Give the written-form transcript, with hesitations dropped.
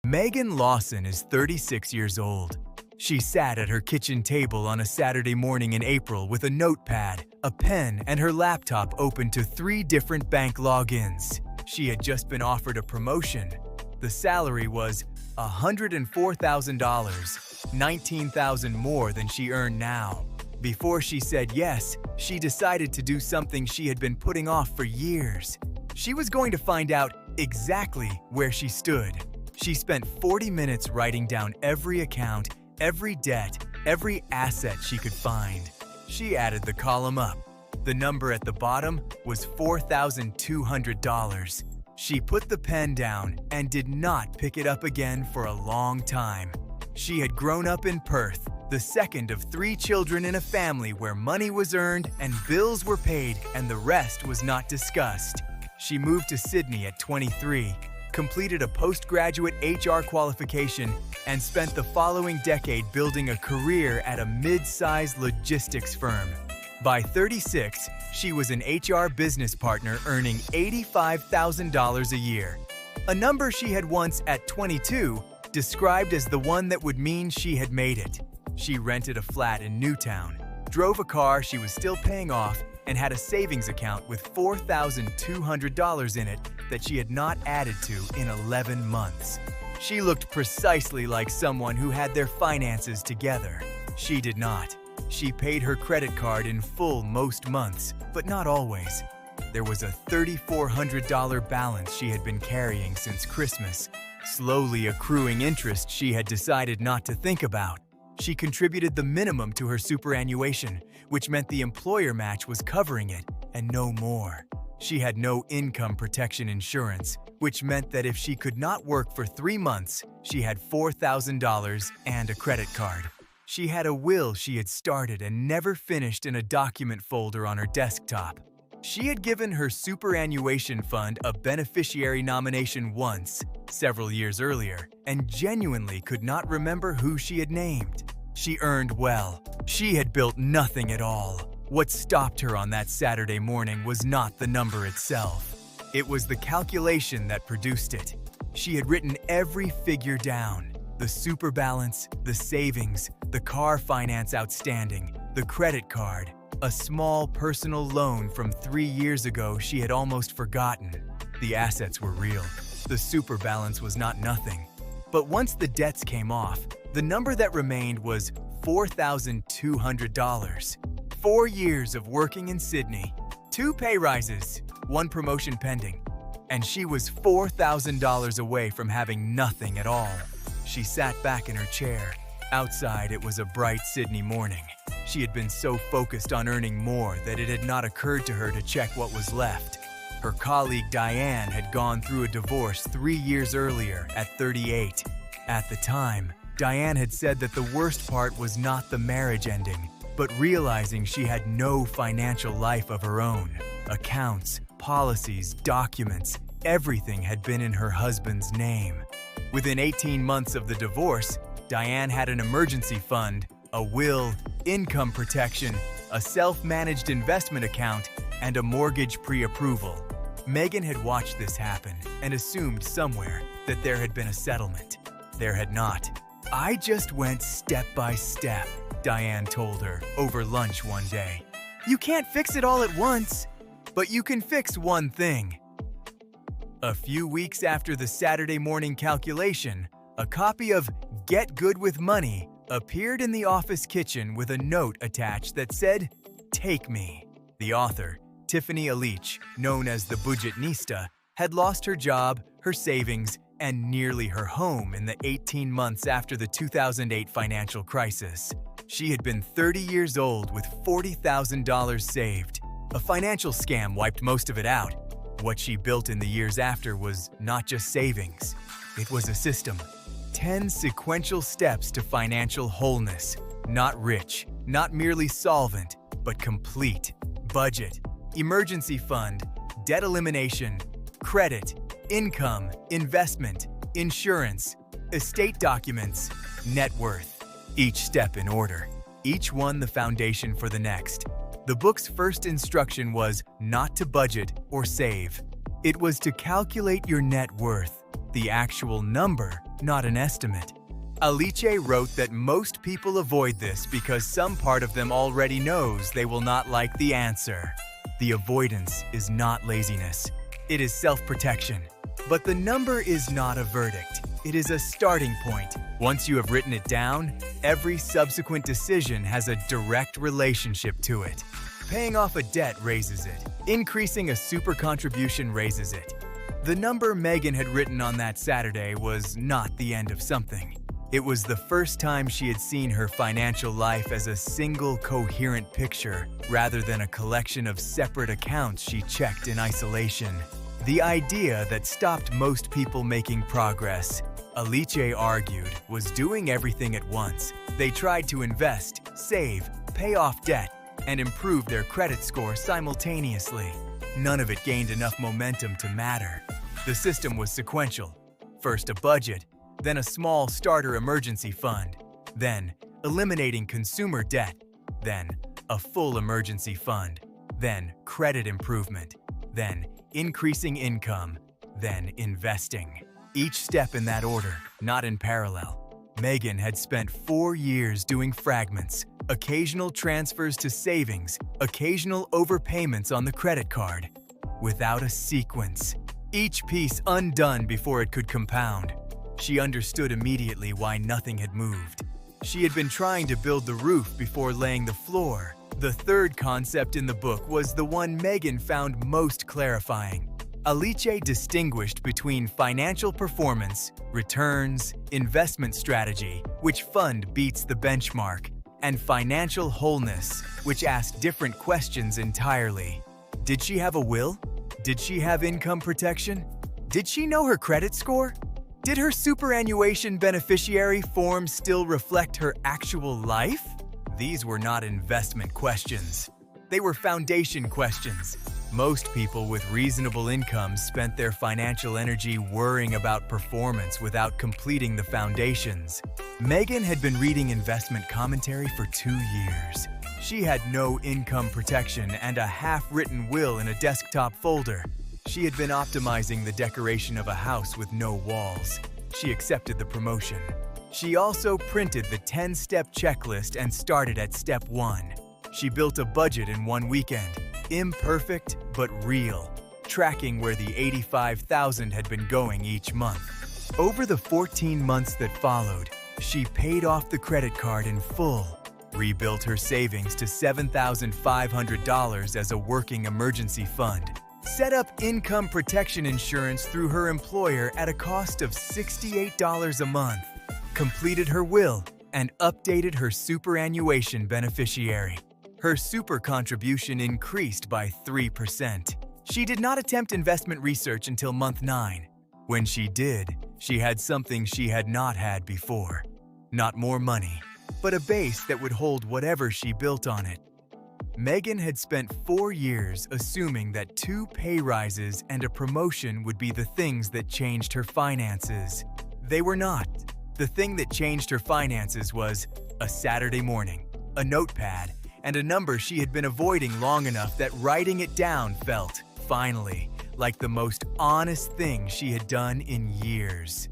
Megan Lawson is 36 years old. She sat at her kitchen table on a Saturday morning in April with a notepad, a pen, and her laptop open to 3 different bank logins. She had just been offered a promotion. The salary was $104,000, $19,000 more than she earned now. Before she said yes, she decided to do something she had been putting off for years. She was going to find out exactly where she stood. She spent 40 minutes writing down every account, every debt, every asset she could find. She added the column up. The number at the bottom was $4,200. She put the pen down and did not pick it up again for a long time. She had grown up in Perth, the second of 3 children in a family where money was earned and bills were paid and the rest was not discussed. She moved to Sydney at 23, completed a postgraduate HR qualification, and spent the following decade building a career at a mid-sized logistics firm. By 36, she was an HR business partner earning $85,000 a year, a number she had once, at 22, described as the one that would mean she had made it. She rented a flat in Newtown, drove a car she was still paying off, and had a savings account with $4,200 in it that she had not added to in 11 months. She looked precisely like someone who had their finances together. She did not. She paid her credit card in full most months, but not always. There was a $3,400 balance she had been carrying since Christmas, slowly accruing interest she had decided not to think about. She contributed the minimum to her superannuation, which meant the employer match was covering it and no more. She had no income protection insurance, which meant that if she could not work for 3 months, she had $4,000 and a credit card. She had a will she had started and never finished in a document folder on her desktop. She had given her superannuation fund a beneficiary nomination once, several years earlier, and genuinely could not remember who she had named. She earned well. She had built nothing at all. What stopped her on that Saturday morning was not the number itself. It was the calculation that produced it. She had written every figure down. The super balance, the savings, the car finance outstanding, the credit card, a small personal loan from 3 years ago she had almost forgotten. The assets were real. The super balance was not nothing. But once the debts came off, the number that remained was $4,200. 4 years of working in Sydney, 2 pay rises, 1 promotion pending, and she was $4,000 away from having nothing at all. She sat back in her chair. Outside, it was a bright Sydney morning. She had been so focused on earning more that it had not occurred to her to check what was left. Her colleague Diane had gone through a divorce 3 years earlier at 38. At the time, Diane had said that the worst part was not the marriage ending, but realizing she had no financial life of her own. Accounts, policies, documents, everything had been in her husband's name. Within 18 months of the divorce, Diane had an emergency fund, a will, income protection, a self-managed investment account, and a mortgage pre-approval. Megan had watched this happen and assumed somewhere that there had been a settlement. There had not. "I just went step by step," Diane told her over lunch one day. "You can't fix it all at once, but you can fix one thing." A few weeks after the Saturday morning calculation, a copy of Get Good with Money appeared in the office kitchen with a note attached that said, "Take me." The author, Tiffany Aliche, known as the Budgetnista, had lost her job, her savings, and nearly her home in the 18 months after the 2008 financial crisis. She had been 30 years old with $40,000 saved. A financial scam wiped most of it out. What she built in the years after was not just savings. It was a system. 10 sequential steps to financial wholeness. Not rich, not merely solvent, but complete. Budget, emergency fund, debt elimination, credit, income, investment, insurance, estate documents, net worth. Each step in order. Each one the foundation for the next. The book's first instruction was not to budget or save. It was to calculate your net worth, the actual number, not an estimate. Aliche wrote that most people avoid this because some part of them already knows they will not like the answer. The avoidance is not laziness. It is self-protection. But the number is not a verdict. It is a starting point. Once you have written it down, every subsequent decision has a direct relationship to it. Paying off a debt raises it. Increasing a super contribution raises it. The number Megan had written on that Saturday was not the end of something. It was the first time she had seen her financial life as a single coherent picture rather than a collection of separate accounts she checked in isolation. The idea that stopped most people making progress, Aliche argued, was doing everything at once. They tried to invest, save, pay off debt, and improve their credit score simultaneously. None of it gained enough momentum to matter. The system was sequential. First a budget, then a small starter emergency fund, then eliminating consumer debt, then a full emergency fund, then credit improvement, then increasing income, then investing. Each step in that order, not in parallel. Megan had spent 4 years doing fragments, occasional transfers to savings, occasional overpayments on the credit card, without a sequence. Each piece undone before it could compound. She understood immediately why nothing had moved. She had been trying to build the roof before laying the floor. The third concept in the book was the one Megan found most clarifying. Aliche distinguished between financial performance, returns, investment strategy, which fund beats the benchmark, and financial wholeness, which asked different questions entirely. Did she have a will? Did she have income protection? Did she know her credit score? Did her superannuation beneficiary form still reflect her actual life? These were not investment questions. They were foundation questions. Most people with reasonable incomes spent their financial energy worrying about performance without completing the foundations. Megan had been reading investment commentary for 2 years. She had no income protection and a half-written will in a desktop folder. She had been optimizing the decoration of a house with no walls. She accepted the promotion. She also printed the 10-step checklist and started at step 1. She built a budget in 1 weekend, imperfect but real, tracking where the $85,000 had been going each month. Over the 14 months that followed, she paid off the credit card in full, rebuilt her savings to $7,500 as a working emergency fund, set up income protection insurance through her employer at a cost of $68 a month, completed her will, and updated her superannuation beneficiary. Her super contribution increased by 3%. She did not attempt investment research until month 9. When she did, she had something she had not had before. Not more money, but a base that would hold whatever she built on it. Megan had spent 4 years assuming that 2 pay rises and a promotion would be the things that changed her finances. They were not. The thing that changed her finances was a Saturday morning, a notepad, and a number she had been avoiding long enough that writing it down felt, finally, like the most honest thing she had done in years.